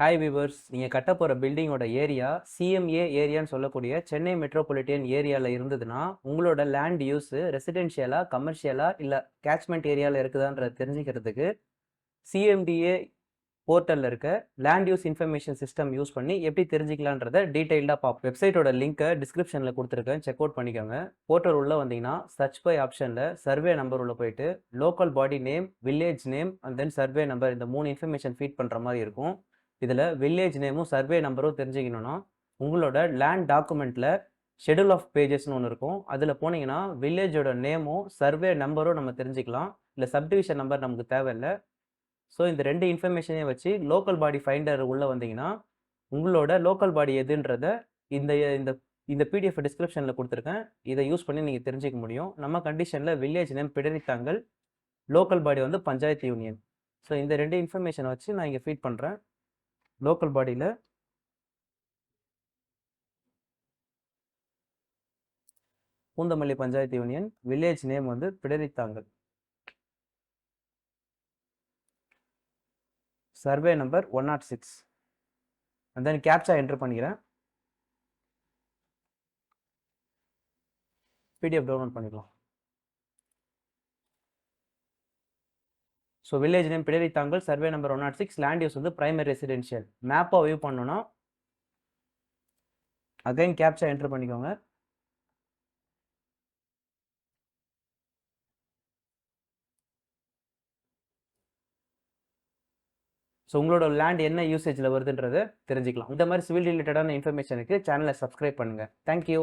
Hi viewers, நீங்கள் கட்ட போகிற பில்டிங்கோட ஏரியா சிஎம்ஏ ஏரியான்னு சொல்லக்கூடிய சென்னை மெட்ரோபாலிட்டியன் ஏரியாவில் இருந்ததுன்னா உங்களோட லேண்ட் யூஸ் ரெசிடென்ஷியலா, கமர்ஷியலா இல்லை கேட்ச்மெண்ட் ஏரியாவில் இருக்குதான்றதை தெரிஞ்சுக்கிறதுக்கு சிஎம்டிஏ போர்ட்டலில் இருக்க land use information system use பண்ணி எப்படி தெரிஞ்சிக்கலான்றதை டீட்டெயில்டாக பார்ப்போம். வெப்சைட்டோட லிங்க்கை டிஸ்கிரிப்ஷனில் கொடுத்துருக்கேன், செக் அவுட் பண்ணிக்கோங்க. போர்ட்டல் உள்ளே வந்தீங்கன்னா சர்ச் பை ஆப்ஷனில் சர்வே நம்பர் உள்ள போயிட்டு local body name, village name and then survey number இந்த 3 இன்ஃபர்மேஷன் ஃபீட் பண்ணுற மாதிரி இருக்கும். இதில் வில்லேஜ் நேமும் சர்வே நம்பரும் தெரிஞ்சுக்கணுன்னா உங்களோட லேண்ட் டாக்குமெண்ட்டில் ஷெடியூல் ஆஃப் பேஜஸ்னு ஒன்று இருக்கும். அதில் போனீங்கன்னா வில்லேஜோட நேமும் சர்வே நம்பரும் நம்ம தெரிஞ்சுக்கலாம். இல்லை சப்டிவிஷன் நம்பர் நமக்கு தேவையில்லை. ஸோ இந்த 2 இன்ஃபர்மேஷனையும் வச்சு லோக்கல் பாடி ஃபைண்டர் உள்ளே வந்தீங்கன்னா உங்களோட லோக்கல் பாடி எதுன்றதை இந்த இந்த இந்த பிடிஎஃப் டிஸ்கிரிப்ஷனில் கொடுத்துருக்கேன். இதை யூஸ் பண்ணி நீங்கள் தெரிஞ்சிக்க முடியும். நம்ம கண்டிஷனில் வில்லேஜ் நேம் பிடரித்தாங்கல், லோக்கல் பாடி வந்து பஞ்சாயத்து யூனியன். ஸோ இந்த 2 இன்ஃபர்மேஷனை வச்சு நான் இங்கே ஃபீட் பண்ணுறேன். லோக்கல் பாடியில் Poonamallee panchayat union, village name வந்து Pidarithangal, survey number 106 and then captcha enter பண்ணிக்கிறேன். பிடிஎஃப் டவுன்லோட் பண்ணிக்கலாம். So village name Pidarithangal, survey number 106, land use வந்து பிரைமரி ரெசிடென்ஷியல். மேப்பை வியூ பண்ணோன்னா அகைன் கேப்சா என்டர் பண்ணிக்கோங்க. ஸோ உங்களோட லேண்ட் என்ன யூசேஜில் வருதுன்றதை தெரிஞ்சுக்கலாம். இந்த மாதிரி சிவில் ரிலேட்டடான இன்ஃபர்மேஷனுக்கு சேனலை சப்ஸ்கிரைப் பண்ணுங்கள். தேங்க்யூ.